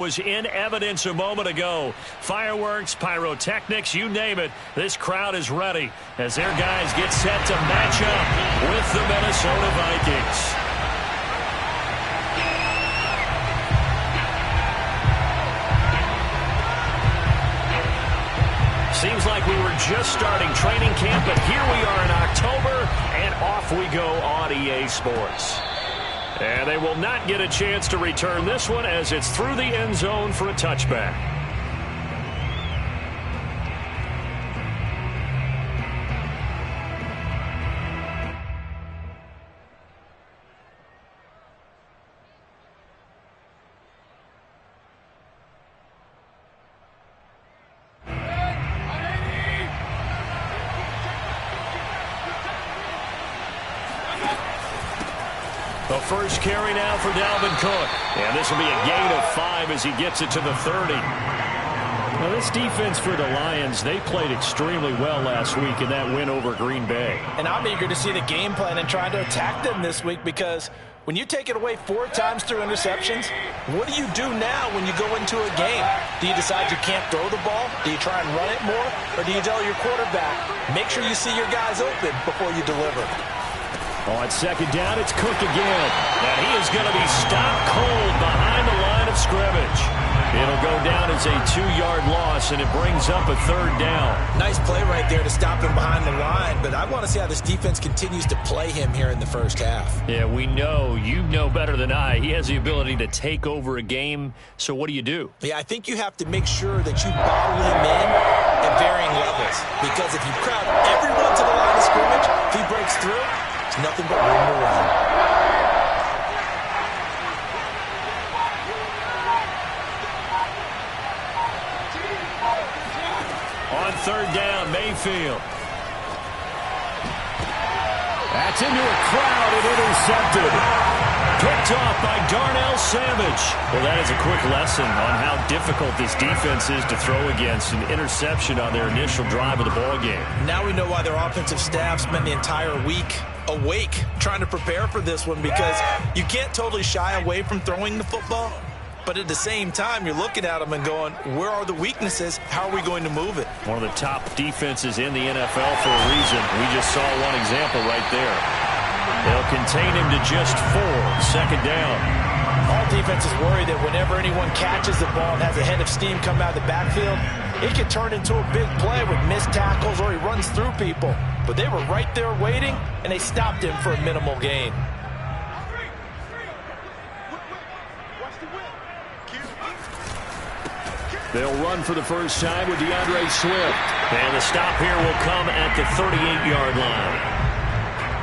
Was in evidence a moment ago. Fireworks, pyrotechnics, you name it. This crowd is ready as their guys get set to match up with the Minnesota Vikings. Seems like we were just starting training camp, but here we are in October, and off we go on EA Sports. And they will not get a chance to return this one as it's through the end zone for a touchback. The first carry now for Dalvin Cook. And this will be a gain of 5 as he gets it to the 30. Now, this defense for the Lions, they played extremely well last week in that win over Green Bay. And I'm eager to see the game plan and try to attack them this week, because when you take it away 4 times through interceptions, what do you do now when you go into a game? Do you decide you can't throw the ball? Do you try and run it more? Or do you tell your quarterback, make sure you see your guys open before you deliver? On second down, it's Cook again. And he is going to be stopped cold behind the line of scrimmage. It'll go down as a 2-yard loss, and it brings up a 3rd down. Nice play right there to stop him behind the line, but I want to see how this defense continues to play him here in the first half. Yeah, we know. You know better than I. He has the ability to take over a game, so what do you do? Yeah, I think you have to make sure that you bottle him in at varying levels, because if you crowd everyone to the line of scrimmage, if he breaks through, it's nothing but room to run. On 3rd down, Mayfield. That's into a crowd and intercepted. Picked off by Darnell Savage. Well, that is a quick lesson on how difficult this defense is to throw against. An interception on their initial drive of the ball game. Now we know why their offensive staff spent the entire week awake trying to prepare for this one, because you can't totally shy away from throwing the football. But at the same time, you're looking at them and going, where are the weaknesses? How are we going to move it? One of the top defenses in the NFL for a reason. We just saw one example right there. They'll contain him to just 4. 2nd down. All defenses worry that whenever anyone catches the ball and has a head of steam come out of the backfield, it can turn into a big play with missed tackles or he runs through people. But they were right there waiting, and they stopped him for a minimal gain. They'll run for the first time with DeAndre Swift. And the stop here will come at the 38-yard line.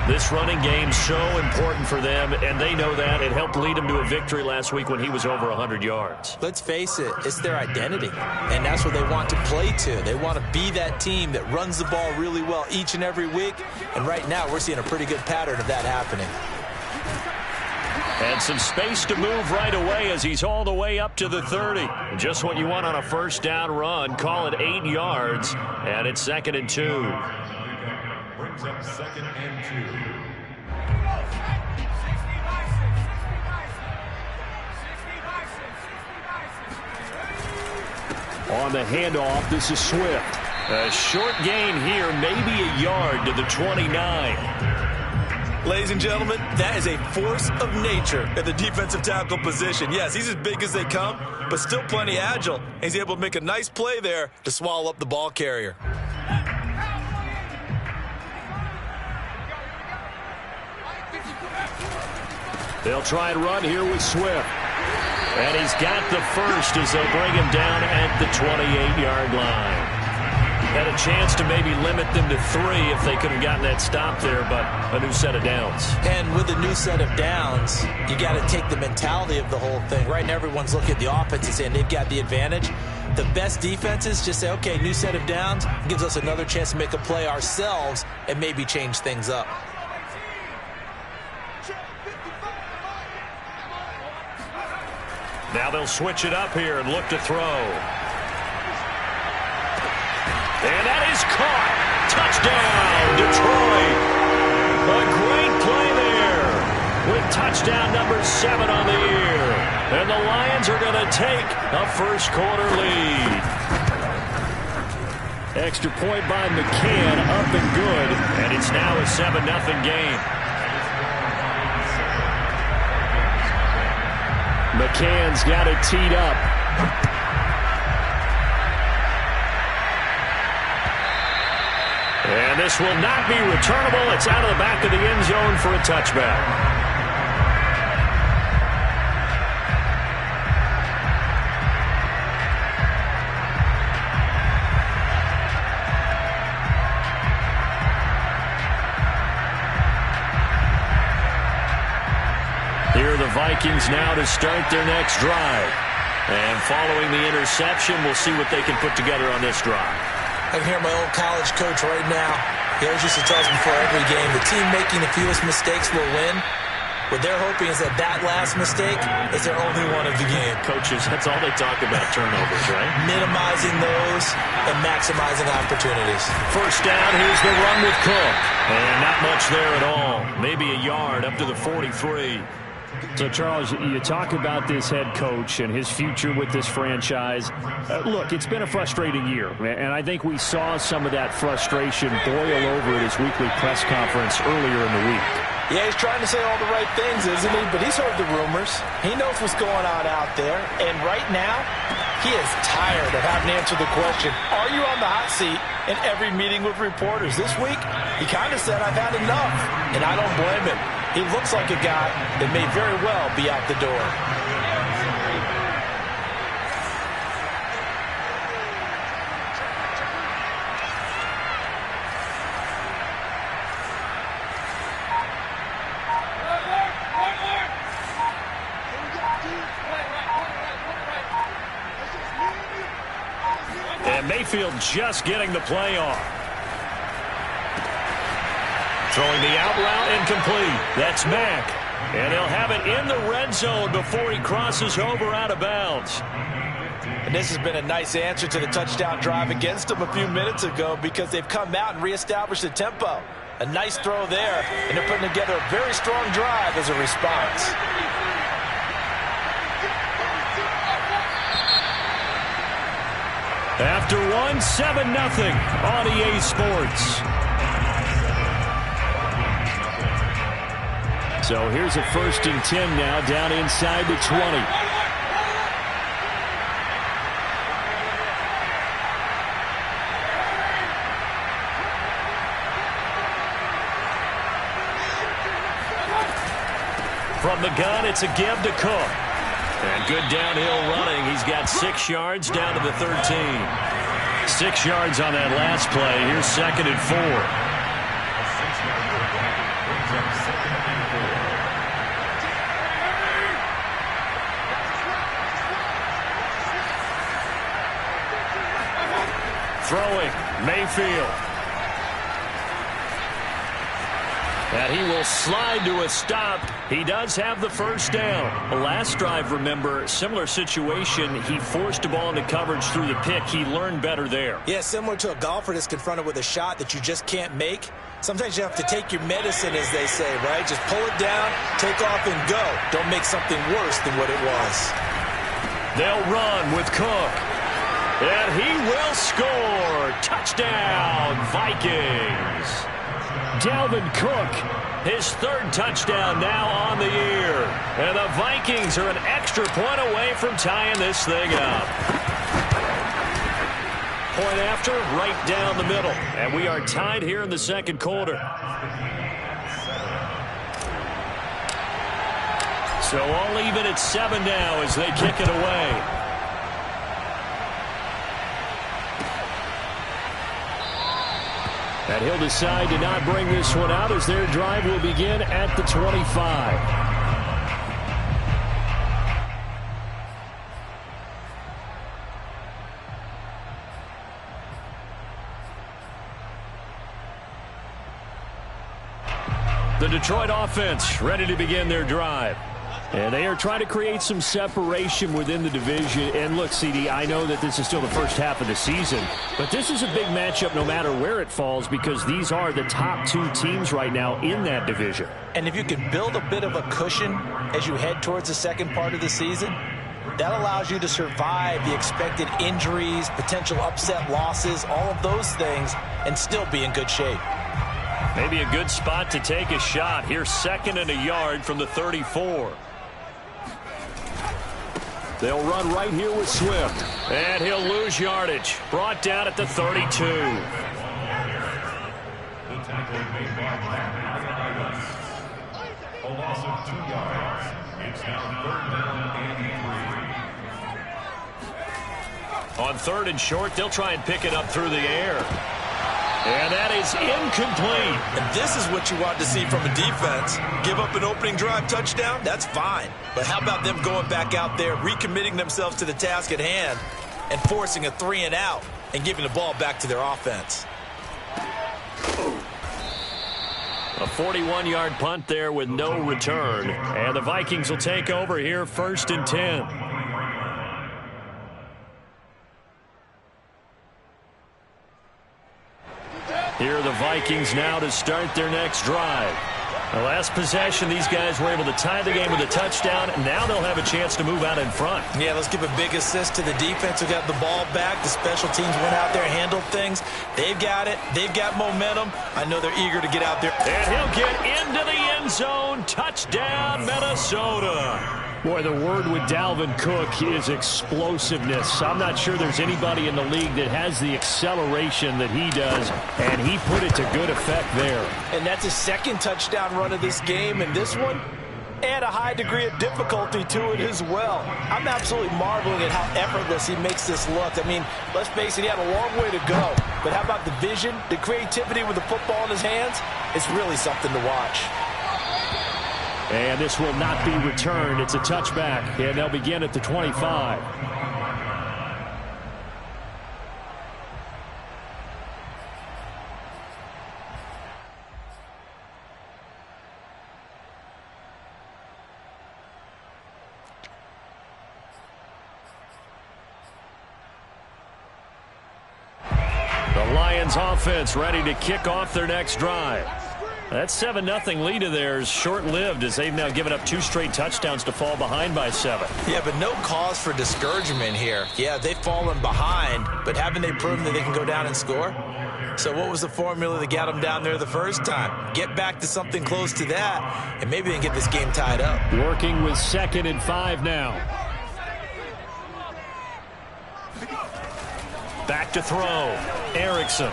This running game so important for them, and they know that. It helped lead them to a victory last week when he was over 100 yards. Let's face it, it's their identity, and that's what they want to play to. They want to be that team that runs the ball really well each and every week, and right now we're seeing a pretty good pattern of that happening. And some space to move right away as he's all the way up to the 30. Just what you want on a first down run. Call it 8 yards, and it's 2nd and 2. Brings up 2nd and 2. On the handoff, this is Swift. A short gain here, maybe a yard to the 29. Ladies and gentlemen, that is a force of nature at the defensive tackle position. Yes, he's as big as they come, but still plenty agile. He's able to make a nice play there to swallow up the ball carrier. They'll try and run here with Swift. And he's got the first as they'll bring him down at the 28-yard line. Had a chance to maybe limit them to 3 if they could have gotten that stop there, but a new set of downs. And with a new set of downs, you got to take the mentality of the whole thing. Right now, everyone's looking at the offense and saying they've got the advantage. The best defenses just say, okay, new set of downs gives us another chance to make a play ourselves and maybe change things up. Now they'll switch it up here and look to throw. And that is caught. Touchdown, Detroit. A great play there with touchdown number 7 on the year. And the Lions are going to take a first-quarter lead. Extra point by McCann, up and good. And it's now a 7-0 game. McCann's got it teed up. And this will not be returnable. It's out of the back of the end zone for a touchback. Here are the Vikings now to start their next drive. And following the interception, we'll see what they can put together on this drive. I can hear my old college coach right now. He always used to tell us before every game, the team making the fewest mistakes will win. What they're hoping is that last mistake is their only one of the game. Coaches, that's all they talk about, turnovers, right? Minimizing those and maximizing opportunities. First down, here's the run with Cook. And not much there at all. Maybe a yard up to the 43. So, Charles, you talk about this head coach and his future with this franchise. Look, it's been a frustrating year, and I think we saw some of that frustration boil over at his weekly press conference earlier in the week. Yeah, he's trying to say all the right things, isn't he? But he's heard the rumors. He knows what's going on out there. And right now, he is tired of having to answer the question, are you on the hot seat in every meeting with reporters? This week, he kind of said, I've had enough. And I don't blame him. He looks like a guy that may very well be out the door. And Mayfield just getting the play off. Throwing the out route incomplete. That's Mack. And he'll have it in the red zone before he crosses over out of bounds. And this has been a nice answer to the touchdown drive against them a few minutes ago because they've come out and reestablished the tempo. A nice throw there, and they're putting together a very strong drive as a response. After one, 7-0 on EA Sports. So here's a 1st and 10 now, down inside the 20. From the gun, it's a give to Cook. And good downhill running. He's got 6 yards down to the 13. 6 yards on that last play. Here's 2nd and 4. Throwing, Mayfield. And he will slide to a stop. He does have the first down. The last drive, remember, similar situation. He forced the ball into coverage through the pick. He learned better there. Yeah, similar to a golfer that's confronted with a shot that you just can't make. Sometimes you have to take your medicine, as they say, right? Just pull it down, take off, and go. Don't make something worse than what it was. They'll run with Cook. And he will score. Touchdown, Vikings. Dalvin Cook, his 3rd touchdown now on the year. And the Vikings are an extra point away from tying this thing up. Point after, right down the middle. And we are tied here in the 2nd quarter. So all even at 7 now as they kick it away. And he'll decide to not bring this one out as their drive will begin at the 25. The Detroit offense ready to begin their drive. And they are trying to create some separation within the division. And look, CD, I know that this is still the first half of the season, but this is a big matchup no matter where it falls because these are the top two teams right now in that division. And if you can build a bit of a cushion as you head towards the second part of the season, that allows you to survive the expected injuries, potential upset losses, all of those things, and still be in good shape. Maybe a good spot to take a shot. Here's 2nd and a yard from the 34. They'll run right here with Swift. And he'll lose yardage. Brought down at the 32. The tackle made by a loss of 2 yards. It's now 3rd down and 3. On 3rd and short, they'll try and pick it up through the air. And that is incomplete. And this is what you want to see from a defense. Give up an opening drive touchdown, that's fine. But how about them going back out there, recommitting themselves to the task at hand, and forcing a 3 and out, and giving the ball back to their offense. A 41-yard punt there with no return. And the Vikings will take over here 1st and 10. Here are the Vikings now to start their next drive. The last possession, these guys were able to tie the game with a touchdown, and now they'll have a chance to move out in front. Yeah, let's give a big assist to the defense who got the ball back. The special teams went out there, handled things. They've got it. They've got momentum. I know they're eager to get out there. And he'll get into the end zone. Touchdown, Minnesota. Boy, the word with Dalvin Cook is explosiveness. I'm not sure there's anybody in the league that has the acceleration that he does, and he put it to good effect there. And that's his 2nd touchdown run of this game, and this one, add a high degree of difficulty to it as well. I'm absolutely marveling at how effortless he makes this look. I mean, let's face it, he had a long way to go. But how about the vision, the creativity with the football in his hands? It's really something to watch. And this will not be returned. It's a touchback, and they'll begin at the 25. The Lions offense ready to kick off their next drive. That 7-0 lead of theirs short-lived as they've now given up 2 straight touchdowns to fall behind by 7. Yeah, but no cause for discouragement here. Yeah, they've fallen behind, but haven't they proven that they can go down and score? So what was the formula that got them down there the first time? Get back to something close to that, and maybe they can get this game tied up. Working with 2nd and 5 now. Back to throw. Erickson.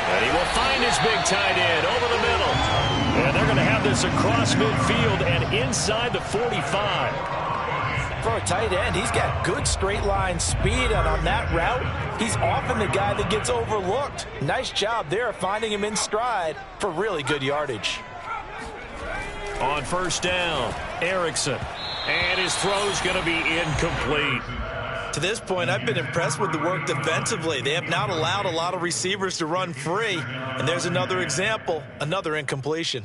And he will find his big tight end over the middle. And they're going to have this across midfield and inside the 45. For a tight end, he's got good straight line speed, and on that route, he's often the guy that gets overlooked. Nice job there of finding him in stride for really good yardage. On 1st down, Erickson. And his throw's going to be incomplete. To this point, I've been impressed with the work defensively. They have not allowed a lot of receivers to run free. And there's another example, another incompletion.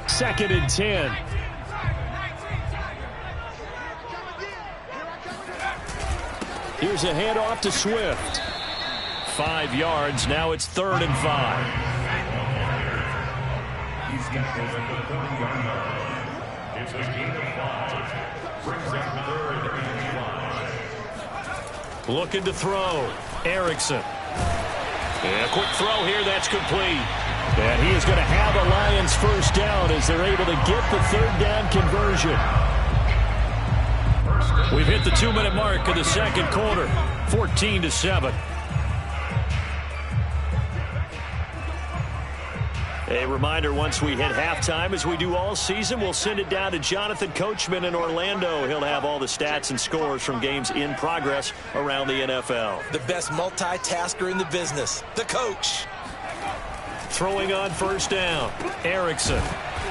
Second and 10. Here's a handoff to Swift. 5 yards. Now it's 3rd and 5. He's got this at the 30-yard line. It's a gain of 5. Brings up 3rd and 5. Looking to throw. Erickson. And a quick throw here. That's complete. And he is going to have a Lions 1st down as they're able to get the 3rd down conversion. We've hit the 2-minute mark of the second quarter. 14-7. A reminder, once we hit halftime, as we do all season, we'll send it down to Jonathan Coachman in Orlando. He'll have all the stats and scores from games in progress around the NFL. The best multitasker in the business, the coach. Throwing on 1st down, Erickson.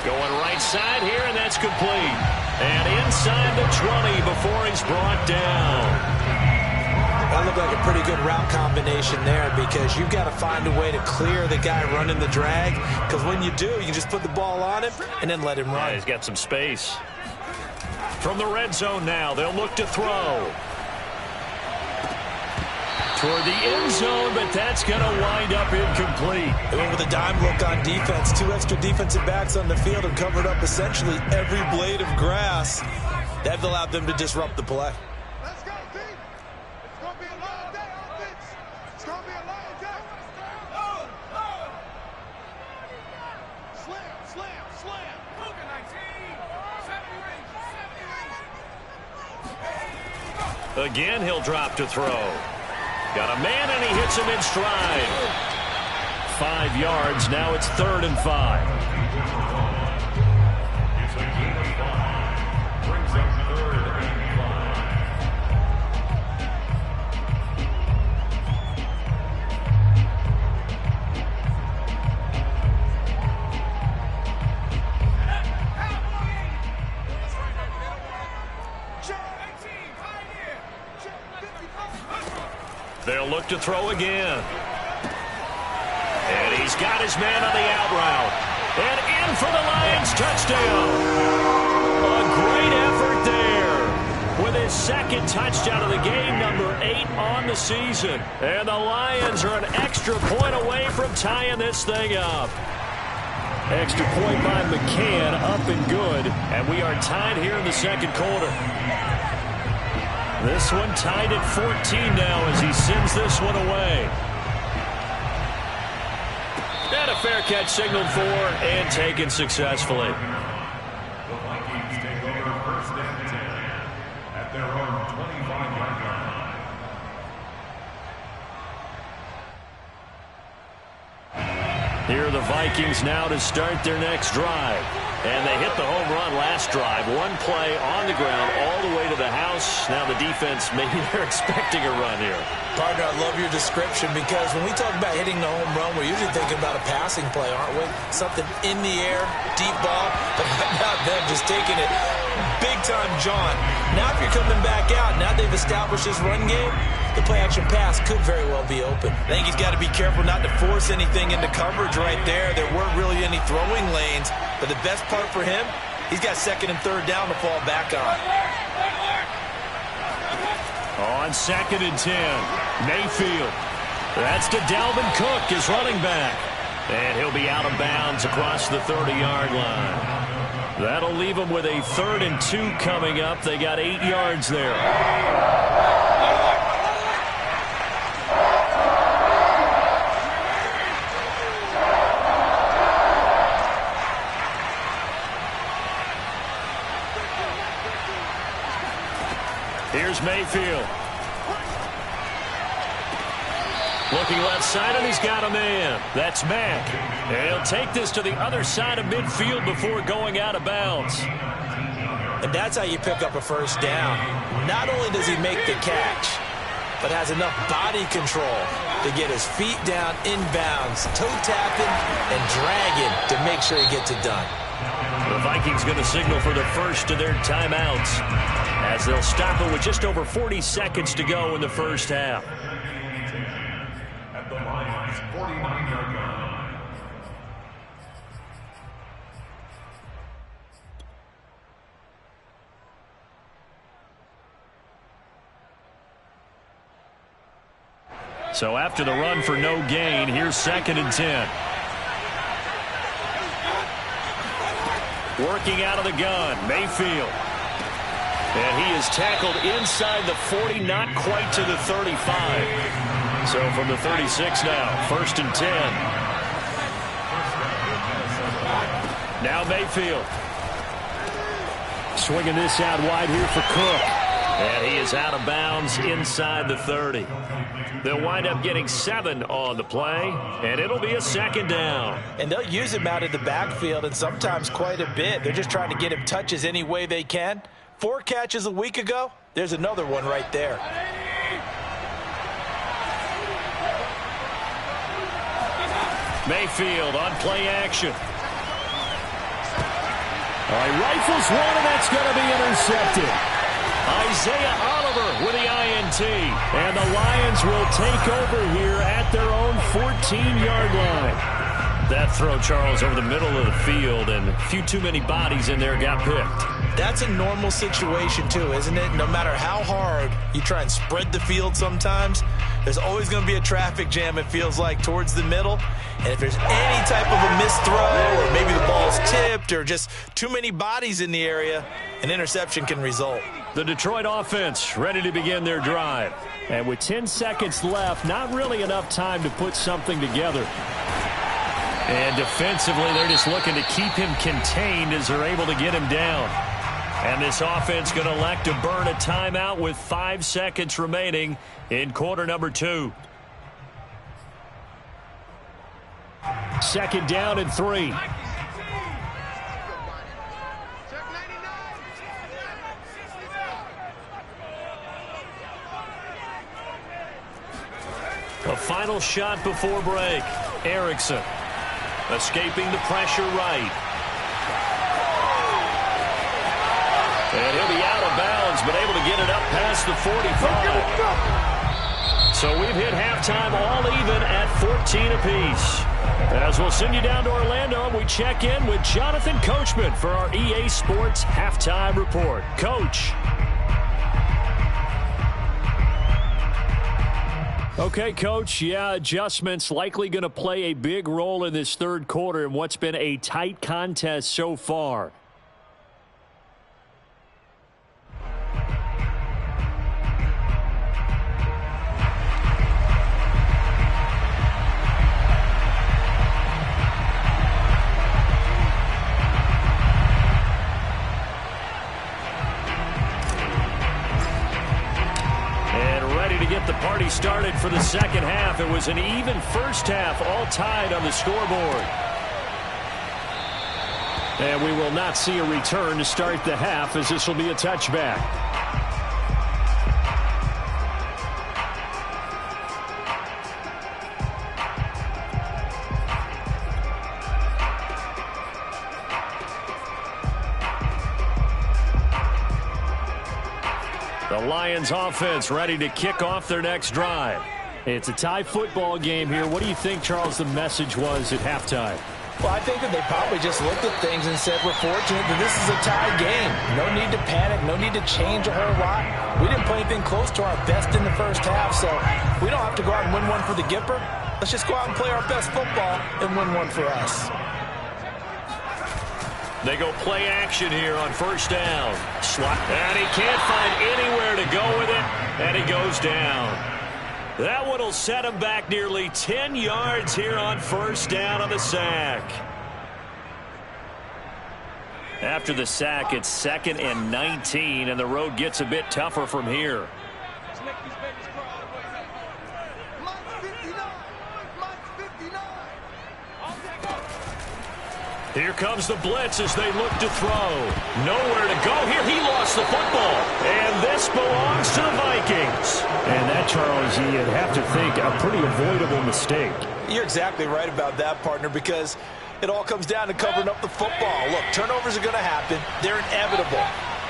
Going right side here, and that's complete. And inside the 20 before he's brought down. That looked like a pretty good route combination there because you've got to find a way to clear the guy running the drag, because when you do, you can just put the ball on him and then let him run. Yeah, he's got some space. From the red zone now, they'll look to throw. Toward the end zone, but that's going to wind up incomplete. They went with a dime look on defense. 2 extra defensive backs on the field and covered up essentially every blade of grass. That allowed them to disrupt the play. Let's go, team. It's going to be a long day, offense. It's going to be a long day. Slam, slam, slam. Look at 19. 70 range. Again, he'll drop to throw. Got a man, and he hits him in stride. 5 yards. Now it's 3rd and 5. It's a gain of 5. Brings up 3rd and 5. They'll look to throw again. And he's got his man on the out route. And in for the Lions touchdown. A great effort there. With his 2nd touchdown of the game, number 8 on the season. And the Lions are an extra point away from tying this thing up. Extra point by McCann, up and good. And we are tied here in the 2nd quarter. This one tied at 14 now as he sends this one away. And a fair catch signaled for and taken successfully. The Vikings take over 1st and 10 at their own 25-yard line. Here are the Vikings now to start their next drive. And they hit the home run last drive. 1 play on the ground all the way to the house. Now the defense, maybe they're expecting a run here. Partner, I love your description because when we talk about hitting the home run, we're usually thinking about a passing play, aren't we? Something in the air, deep ball, but not them just taking it big-time jaunt. Now if you're coming back out, now they've established this run game, the play-action pass could very well be open. I think he's got to be careful not to force anything into coverage right there. There weren't really any throwing lanes, but the best part for him, he's got 2nd and 3rd down to fall back on. On 2nd and 10, Mayfield. That's to Dalvin Cook, his running back. And he'll be out of bounds across the 30-yard line. That'll leave him with a 3rd and 2 coming up. They got 8 yards there. Here's Mayfield. Looking left side, and he's got a man. That's Mack. And he'll take this to the other side of midfield before going out of bounds. And that's how you pick up a 1st down. Not only does he make the catch, but has enough body control to get his feet down inbounds, toe tapping and dragging to make sure he gets it done. The Vikings going to signal for the first of their timeouts as they'll stop it with just over 40 seconds to go in the first half. At the Lions' 49-yard line. So after the run for no gain, here's 2nd and 10. Working out of the gun, Mayfield. And he is tackled inside the 40, not quite to the 35. So from the 36 now, 1st and 10. Now Mayfield. Swinging this out wide here for Cook. And he is out of bounds inside the 30. They'll wind up getting 7 on the play, and it'll be a 2nd down. And they'll use him out of the backfield, and sometimes quite a bit. They're just trying to get him touches any way they can. 4 catches a week ago, there's another one right there. Mayfield on play action. All right, rifles one, and that's going to be intercepted. Isaiah Oliver with the INT. And the Lions will take over here at their own 14-yard line. That throw, Charles, over the middle of the field, and a few too many bodies in there got picked. That's a normal situation, too, isn't it? No matter how hard you try and spread the field sometimes, there's always going to be a traffic jam, it feels like, towards the middle. And if there's any type of a missed throw, or maybe the ball's tipped, or just too many bodies in the area, an interception can result. The Detroit offense ready to begin their drive. And with 10 seconds left, not really enough time to put something together. And defensively, they're just looking to keep him contained as they're able to get him down. And this offense going to elect to burn a timeout with 5 seconds remaining in quarter number 2. Second down and 3. A final shot before break. Erickson escaping the pressure right. And he'll be out of bounds, but able to get it up past the 45. So we've hit halftime all even at 14 apiece. As we'll send you down to Orlando, we check in with Jonathan Coachman for our EA Sports Halftime Report. Coach. Okay, Coach, yeah, adjustments likely going to play a big role in this third quarter in what's been a tight contest so far. The party started for the second half. It was an even first half, all tied on the scoreboard. And we will not see a return to start the half, as this will be a touchback. The Lions offense ready to kick off their next drive. It's a tie football game here. What do you think, Charles, the message was at halftime? Well, I think that they probably just looked at things and said, we're fortunate that this is a tie game. No need to panic. No need to change a whole lot. We didn't play anything close to our best in the first half, so we don't have to go out and win one for the Gipper. Let's just go out and play our best football and win one for us. They go play action here on first down. And he can't find anywhere to go with it, and he goes down. That one will set him back nearly 10 yards here on first down on the sack. After the sack, it's 2nd and 19, and the road gets a bit tougher from here. Here comes the blitz as they look to throw. Nowhere to go here. He lost the football. And this belongs to the Vikings. And that, Charles, you'd have to think a pretty avoidable mistake. You're exactly right about that, partner, because it all comes down to covering up the football. Look, turnovers are going to happen. They're inevitable.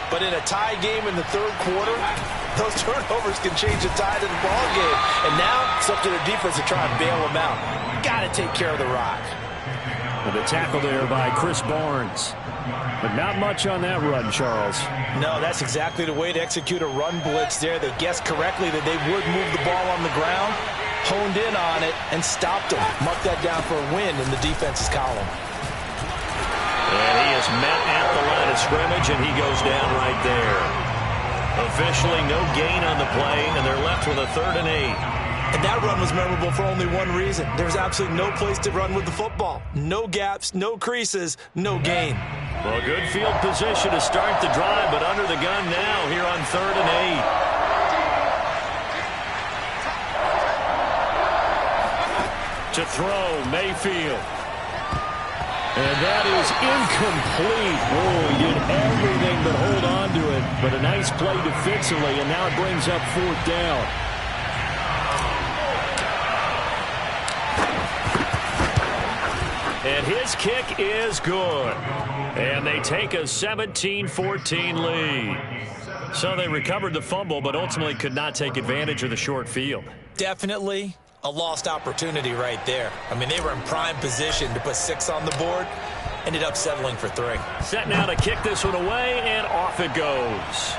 But in a tie game in the third quarter, those turnovers can change the tide of the ball game. And now it's up to their defense to try and bail them out. Got to take care of the rock. The tackle there by Chris Barnes. But not much on that run, Charles. No, that's exactly the way to execute a run blitz there. They guessed correctly that they would move the ball on the ground, honed in on it, and stopped them. Mark that down for a win in the defense's column. And he is met at the line of scrimmage, and he goes down right there. Officially no gain on the play, and they're left with a 3rd and 8. And that run was memorable for only one reason. There's absolutely no place to run with the football. No gaps, no creases, no gain. Well, good field position to start the drive, but under the gun now here on 3rd and 8. To throw, Mayfield. And that is incomplete. Oh, he did everything but hold on to it. But a nice play defensively, and now it brings up 4th down. And his kick is good. And they take a 17-14 lead. So they recovered the fumble, but ultimately could not take advantage of the short field. Definitely a lost opportunity right there. I mean, they were in prime position to put 6 on the board. Ended up settling for 3. Set now to kick this one away, and off it goes.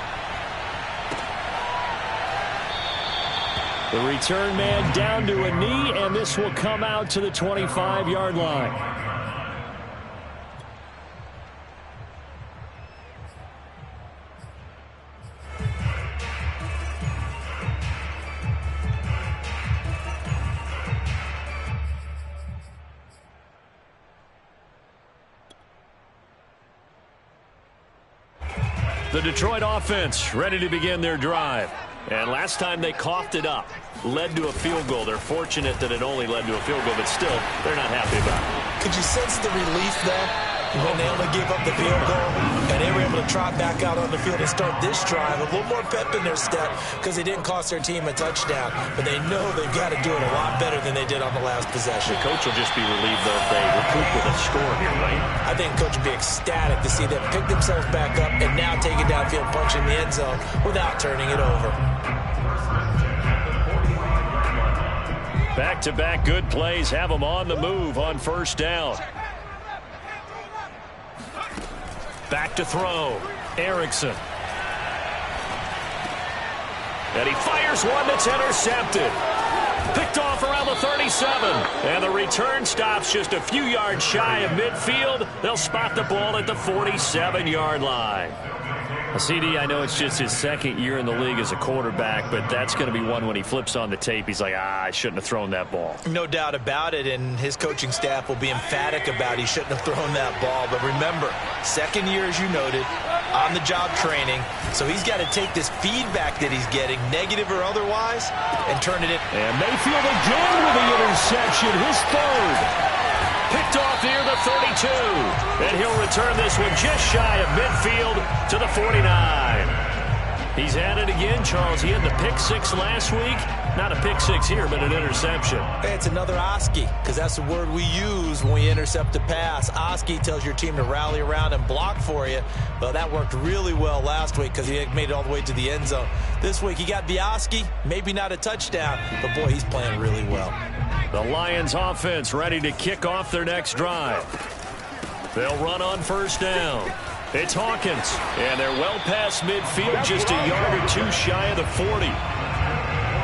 The return man down to a knee, and this will come out to the 25-yard line. The Detroit offense ready to begin their drive. And last time they coughed it up, led to a field goal. They're fortunate that it only led to a field goal, but still, they're not happy about it. Could you sense the relief, though, when they only gave up the field goal and they were able to trot back out on the field and start this drive? A little more pep in their step because they didn't cost their team a touchdown, but they know they've got to do it a lot better than they did on the last possession. The coach will just be relieved, though, if they recoup with a score here, right? I think the coach will be ecstatic to see them pick themselves back up and now take it downfield, punch in the end zone without turning it over. Back-to-back good plays have them on the move on first down. Back to throw. Erickson. And he fires one that's intercepted. Picked off around the 37. And the return stops just a few yards shy of midfield. They'll spot the ball at the 47-yard line. CD, I know it's just his second year in the league as a quarterback, but that's going to be one when he flips on the tape. He's like, I shouldn't have thrown that ball. No doubt about it, and his coaching staff will be emphatic about he shouldn't have thrown that ball. But remember, second year, as you noted, on-the-job training, so he's got to take this feedback that he's getting, negative or otherwise, and turn it in. And Mayfield again with the interception, his third. Picked off near the 32. And he'll return this one just shy of midfield to the 49. He's at it again, Charles. He had the pick 6 last week. Not a pick 6 here, but an interception. It's another Oski, because that's the word we use when we intercept a pass. Oski tells your team to rally around and block for you. Well, that worked really well last week because he made it all the way to the end zone. This week he got the Oski, maybe not a touchdown, but boy, he's playing really well. The Lions offense ready to kick off their next drive. They'll run on first down. It's Hawkins, and they're well past midfield, just a yard or two shy of the 40.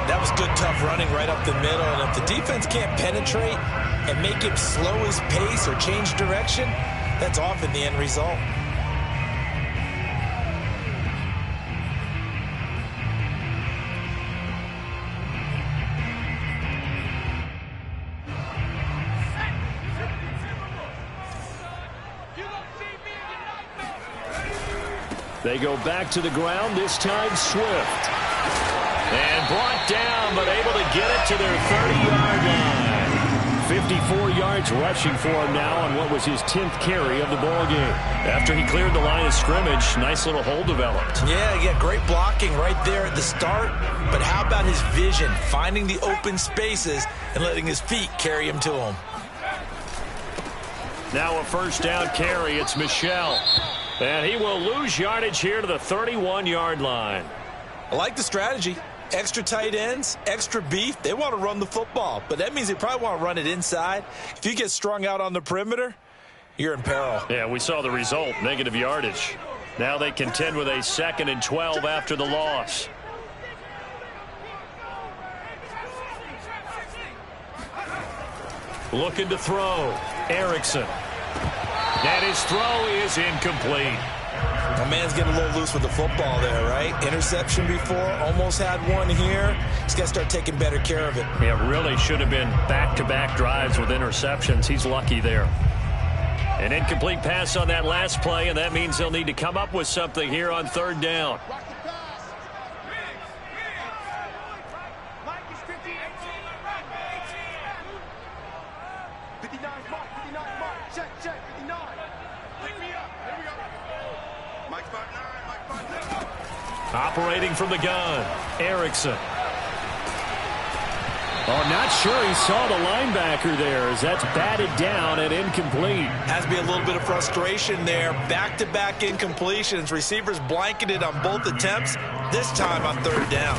That was good, tough running right up the middle, and if the defense can't penetrate and make him slow his pace or change direction, that's often the end result. They go back to the ground, this time Swift. And brought down, but able to get it to their 30-yard line. 54 yards rushing for him now on what was his 10th carry of the ball game. After he cleared the line of scrimmage, nice little hole developed. Yeah, great blocking right there at the start. But how about his vision, finding the open spaces and letting his feet carry him to him. Now a first down carry, it's Michel. And he will lose yardage here to the 31-yard line. I like the strategy. Extra tight ends, extra beef. They want to run the football, but that means they probably want to run it inside. If you get strung out on the perimeter, you're in peril. Yeah, we saw the result, negative yardage. Now they contend with a 2nd and 12 after the loss. Looking to throw. Erickson. And his throw is incomplete. My man's getting a little loose with the football there, right? Interception before, almost had one here. He's got to start taking better care of it. Yeah, really should have been back-to-back drives with interceptions. He's lucky there. An incomplete pass on that last play, and that means they'll need to come up with something here on third down. Operating from the gun, Erickson. Oh, not sure he saw the linebacker there as that's batted down and incomplete. Has to be a little bit of frustration there. Back-to-back incompletions. Receivers blanketed on both attempts, this time on third down.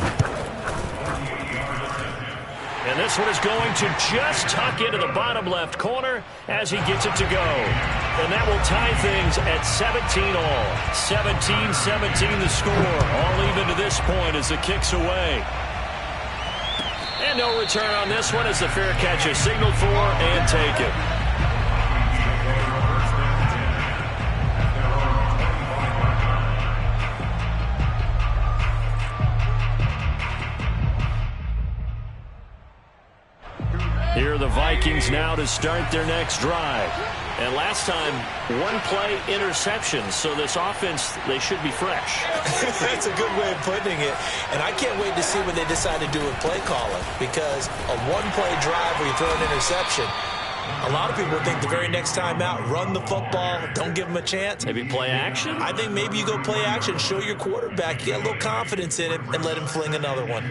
And this one is going to just tuck into the bottom left corner as he gets it to go. And that will tie things at 17 all. 17-17 the score. All even to this point as the kick's away. And no return on this one as the fair catch is signaled for and taken. Here are the Vikings now to start their next drive. And last time, one-play interception. So this offense, they should be fresh. That's a good way of putting it. And I can't wait to see what they decide to do with play calling. Because a one-play drive where you throw an interception, a lot of people think the very next time out, run the football, don't give them a chance. Maybe play action? I think maybe you go play action, show your quarterback, get a little confidence in him, and let him fling another one.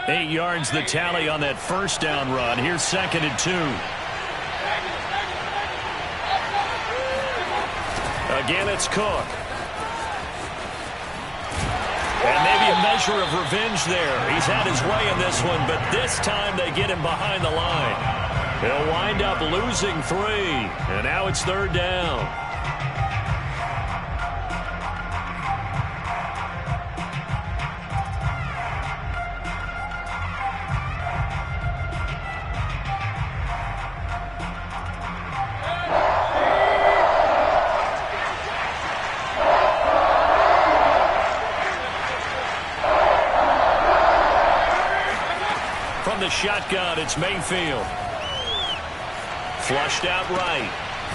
8 yards the tally on that first down run. Here's 2nd and 2. Again, it's Cook. And maybe a measure of revenge there. He's had his way in this one, but this time they get him behind the line. He'll wind up losing 3. And now it's 3rd down. The shotgun, it's Mayfield. Flushed out right.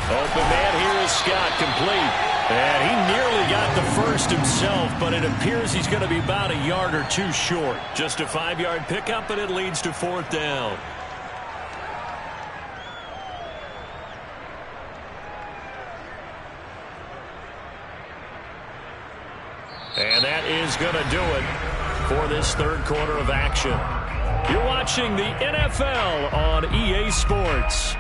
Open man, here is Scott, complete. And he nearly got the first himself, but it appears he's going to be about a yard or two short. Just a 5-yard pickup, and it leads to 4th down. And that is going to do it for this 3rd quarter of action. You're watching the NFL on EA Sports.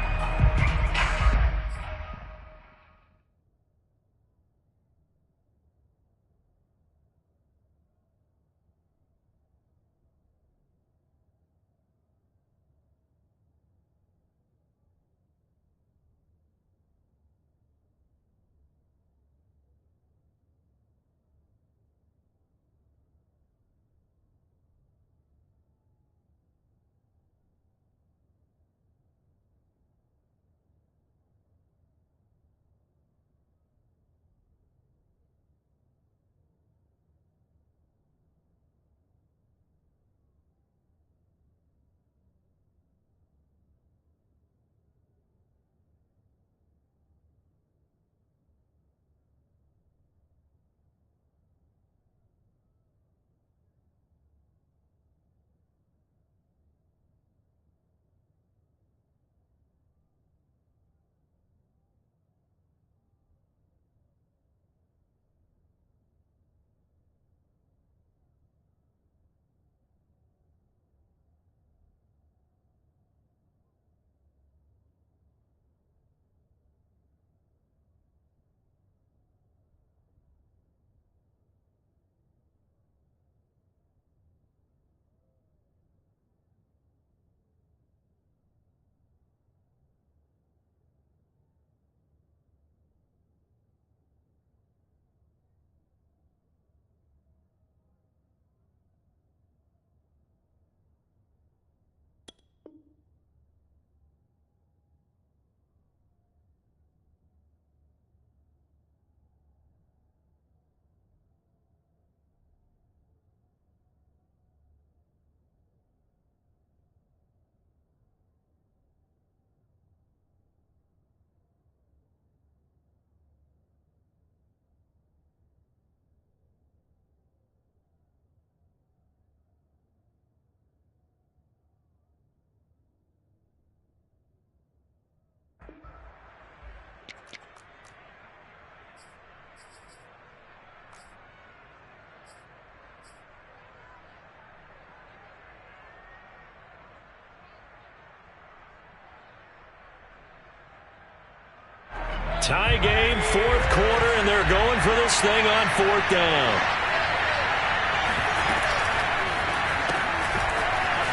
Tie game, fourth quarter, and they're going for this thing on fourth down.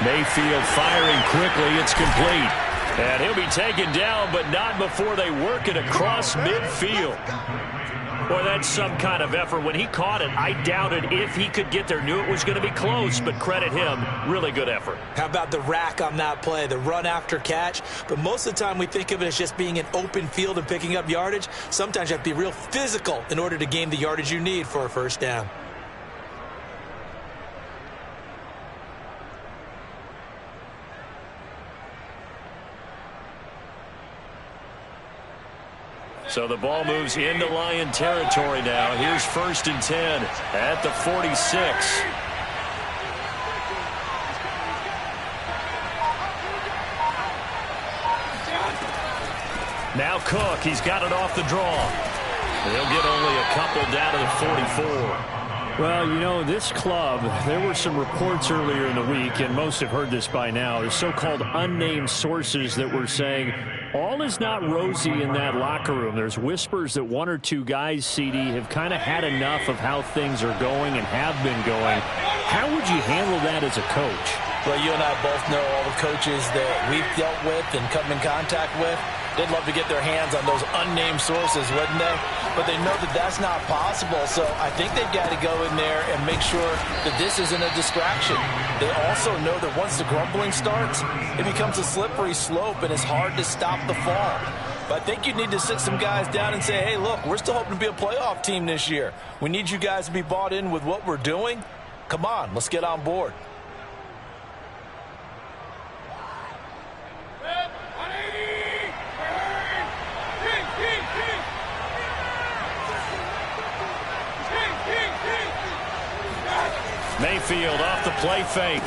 Mayfield firing quickly. It's complete. And he'll be taken down, but not before they work it across midfield. Boy, that's some kind of effort. When he caught it, I doubted if he could get there. Knew it was going to be close, but credit him. Really good effort. How about the rack on that play, the run after catch? But most of the time we think of it as just being an open field and picking up yardage. Sometimes you have to be real physical in order to gain the yardage you need for a first down. So the ball moves into Lion territory now. Here's 1st and 10 at the 46. Now Cook, he's got it off the draw. He'll get only a couple down to the 44. Well, you know, this club, there were some reports earlier in the week, and most have heard this by now, the so-called unnamed sources that were saying all is not rosy in that locker room. There's whispers that one or two guys, CD, have kind of had enough of how things are going and have been going. How would you handle that as a coach? Well, you and I both know all the coaches that we've dealt with and come in contact with. They'd love to get their hands on those unnamed sources, wouldn't they? But they know that that's not possible, so I think they've got to go in there and make sure that this isn't a distraction. They also know that once the grumbling starts, it becomes a slippery slope, and it's hard to stop the fall. But I think you need to sit some guys down and say, hey, look, we're still hoping to be a playoff team this year. We need you guys to be bought in with what we're doing. Come on, let's get on board. Mayfield off the play fake.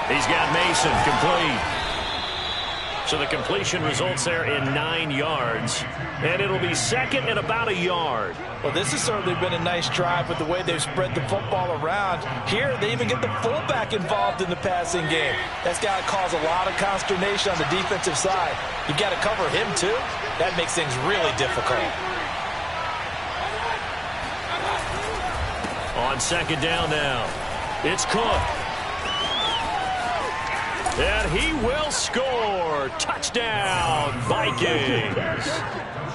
He's got Mason complete. So the completion results there in 9 yards. And it'll be second and about a yard. Well, this has certainly been a nice drive with the way they've spread the football around. Here, they even get the fullback involved in the passing game. That's got to cause a lot of consternation on the defensive side. You've got to cover him, too. That makes things really difficult. On second down now, it's Cook. And he will score. Touchdown, Vikings.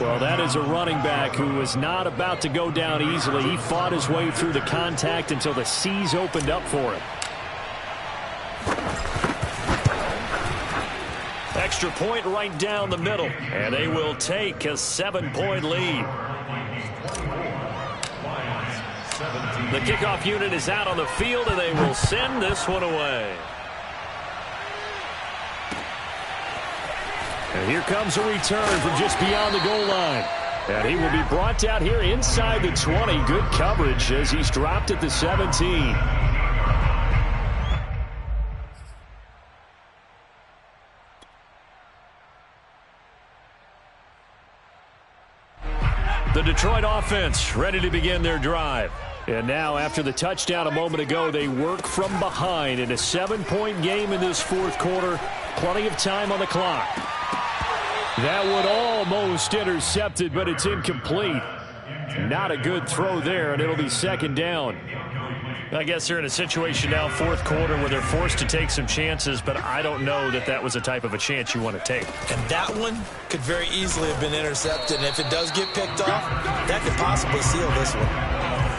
Well, that is a running back who was not about to go down easily. He fought his way through the contact until the seas opened up for him. Extra point right down the middle. And they will take a 7-point lead. The kickoff unit is out on the field, and they will send this one away. And here comes a return from just beyond the goal line. And he will be brought down here inside the 20. Good coverage as he's dropped at the 17. The Detroit offense ready to begin their drive. And now, after the touchdown a moment ago, they work from behind in a 7-point game in this fourth quarter. Plenty of time on the clock. That one almost intercepted, but it's incomplete. Not a good throw there, and it'll be second down. I guess they're in a situation now, fourth quarter, where they're forced to take some chances, but I don't know that that was the type of a chance you want to take. And that one could very easily have been intercepted, and if it does get picked off, that could possibly seal this one.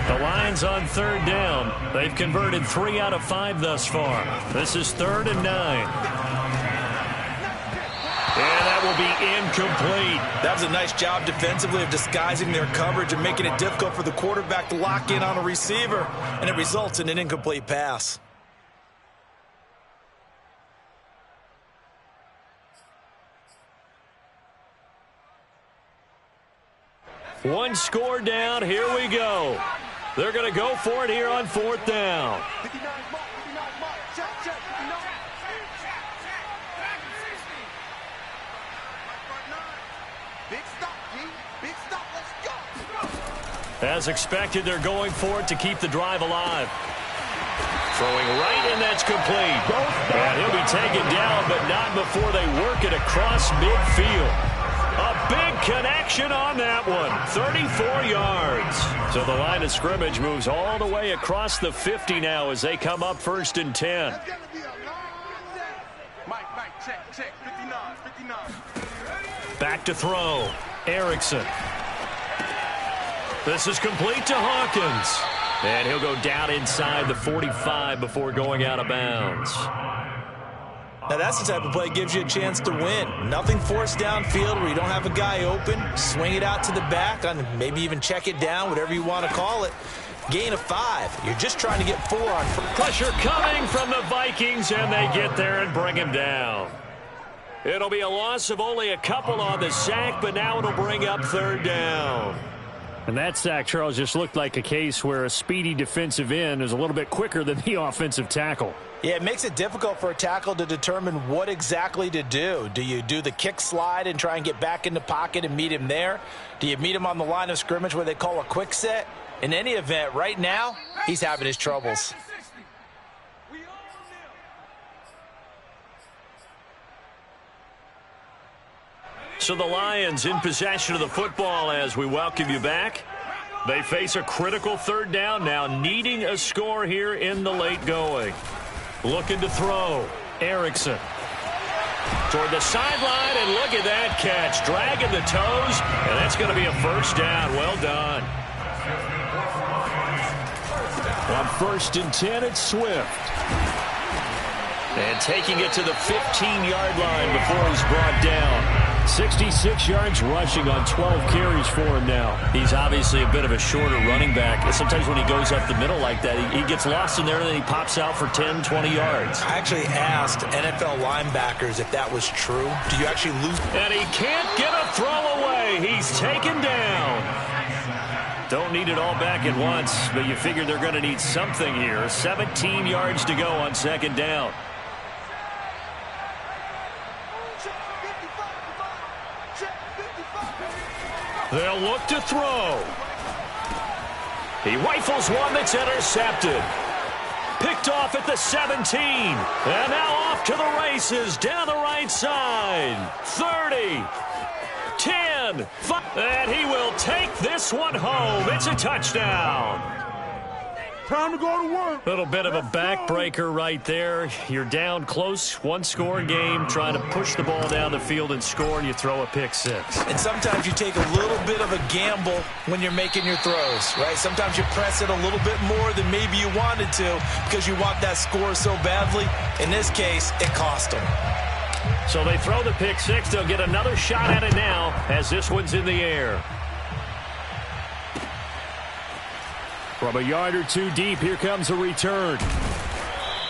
The Lions on third down. They've converted 3 out of 5 thus far. This is 3rd and 9. And that will be incomplete. That was a nice job defensively of disguising their coverage and making it difficult for the quarterback to lock in on a receiver, and it results in an incomplete pass. One score down. Here we go. They're going to go for it here on 4th down. As expected, they're going for it to keep the drive alive. Throwing right, and that's complete. And he'll be taken down, but not before they work it across midfield. A big connection. completion on that one. 34 yards. So the line of scrimmage moves all the way across the 50 now as they come up 1st and 10. That's gonna be a long day. Mike, check. 59. Back to throw. Erickson. This is complete to Hawkins. And he'll go down inside the 45 before going out of bounds. Now, that's the type of play that gives you a chance to win. Nothing forced downfield where you don't have a guy open. Swing it out to the back, on maybe even check it down, whatever you want to call it. Gain of 5. You're just trying to get 4 on. Pressure coming from the Vikings, and they get there and bring him down. It'll be a loss of only a couple on the sack, but now it'll bring up 3rd down. And that sack, Charles, just looked like a case where a speedy defensive end is a little bit quicker than the offensive tackle. Yeah, it makes it difficult for a tackle to determine what exactly to do. Do you do the kick slide and try and get back in the pocket and meet him there? Do you meet him on the line of scrimmage where they call a quick set? In any event, right now, he's having his troubles. So the Lions in possession of the football as we welcome you back. They face a critical 3rd down now, needing a score here in the late going. Looking to throw. Erickson. Toward the sideline, and look at that catch. Dragging the toes, and that's going to be a 1st down. Well done. On 1st and 10, it's Swift. And taking it to the 15-yard line before he's brought down. 66 yards rushing on 12 carries for him now. He's obviously a bit of a shorter running back. Sometimes when he goes up the middle like that, he gets lost in there and then he pops out for 10, 20 yards. I actually asked NFL linebackers if that was true. Do you actually lose? And he can't get a throw away. He's taken down. Don't need it all back at once, but you figure they're going to need something here. 17 yards to go on 2nd down. They'll look to throw. He rifles one that's intercepted. Picked off at the 17. And now off to the races down the right side. 30. 10. 5. And he will take this one home. It's a touchdown. Time to go to work. Little bit of a backbreaker right there. You're down close, 1-score game, trying to push the ball down the field and score, and you throw a pick 6. And sometimes you take a little bit of a gamble when you're making your throws, right? Sometimes you press it a little bit more than maybe you wanted to because you want that score so badly. In this case, it cost them. So they throw the pick 6. They'll get another shot at it now as this one's in the air. From a yard or two deep, here comes a return.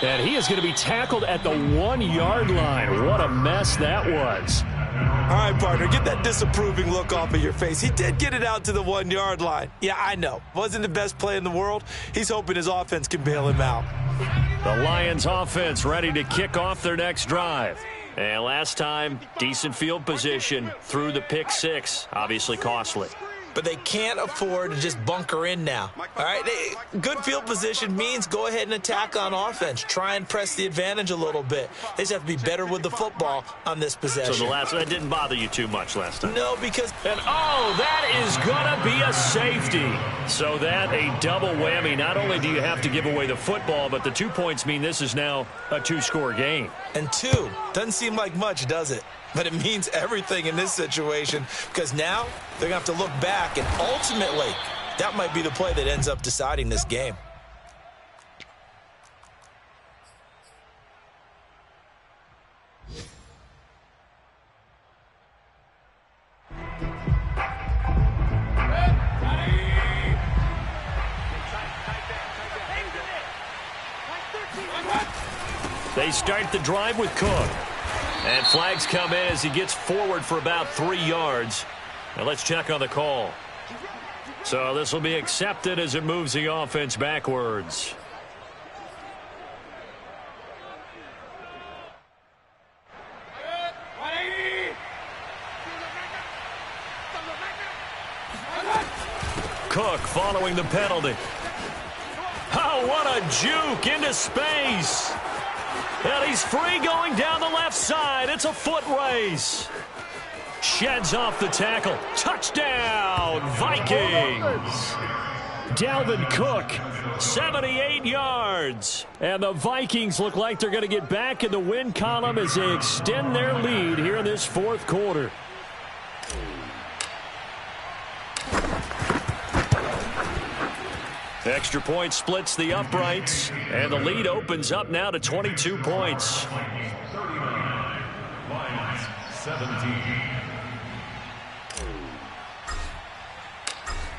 And he is going to be tackled at the 1-yard line. What a mess that was. All right, partner, get that disapproving look off of your face. He did get it out to the 1-yard line. Yeah, I know. Wasn't the best play in the world. He's hoping his offense can bail him out. The Lions offense ready to kick off their next drive. And last time, decent field position through the pick 6. Obviously costly. But they can't afford to just bunker in now. All right, good field position means go ahead and attack on offense. Try and press the advantage a little bit. They just have to be better with the football on this possession. So that didn't bother you too much last time? No, because... And, that is going to be a safety. So that a double whammy. Not only do you have to give away the football, but the 2 points mean this is now a 2-score game. And 2 doesn't seem like much, does it? But it means everything in this situation because now they're going to have to look back, and ultimately that might be the play that ends up deciding this game. They start the drive with Cook. And flags come in as he gets forward for about 3 yards. Now let's check on the call. So this will be accepted as it moves the offense backwards. Cook following the penalty. Oh, what a juke into space. And he's free going down the left side. It's a foot race. Sheds off the tackle. Touchdown, Vikings. Dalvin Cook. 78 yards. And the Vikings look like they're going to get back in the win column as they extend their lead here in this fourth quarter. Extra point splits the uprights, and the lead opens up now to 22 points. 39, Lions 17.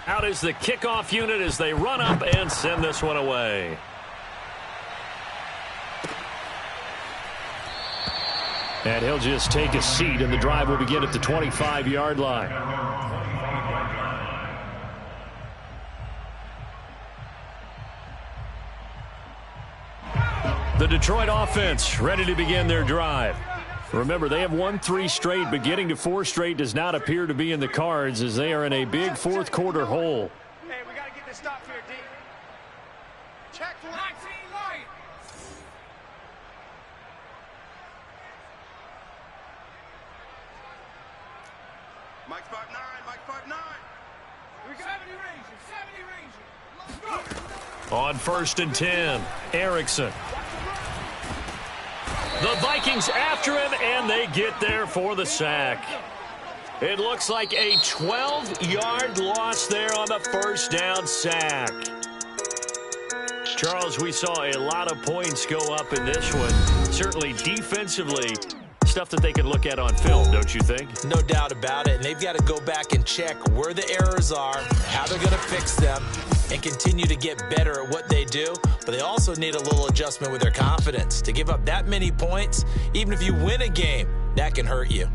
Out is the kickoff unit as they run up and send this one away. And he'll just take a seat, and the drive will begin at the 25-yard line. The Detroit offense ready to begin their drive. Remember, they have won 3 straight, but getting to 4 straight does not appear to be in the cards as they are in a big fourth quarter hole. Hey, we got to get this stop here, D. Check for 19 Lions. Mike's 5'9", Mike's 5'9". We got 70 Ranger, 70 Ranger. Let's go. On 1st and 10, Erickson. The Vikings after him, and they get there for the sack. It looks like a 12-yard loss there on the first down sack. Charles, we saw a lot of points go up in this one. Certainly defensively, stuff that they can look at on film, don't you think? No doubt about it, and they've got to go back and check where the errors are, how they're going to fix them, and continue to get better at what they do. But they also need a little adjustment with their confidence. To give up that many points, even if you win a game, that can hurt you.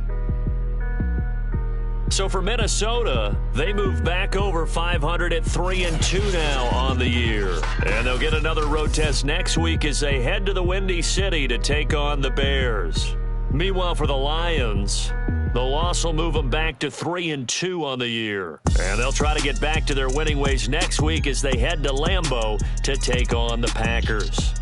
So for Minnesota, they move back over 500 at 3-2 now on the year. And they'll get another road test next week as they head to the Windy City to take on the Bears. Meanwhile, for the Lions, the loss will move them back to 3-2 on the year. And they'll try to get back to their winning ways next week as they head to Lambeau to take on the Packers.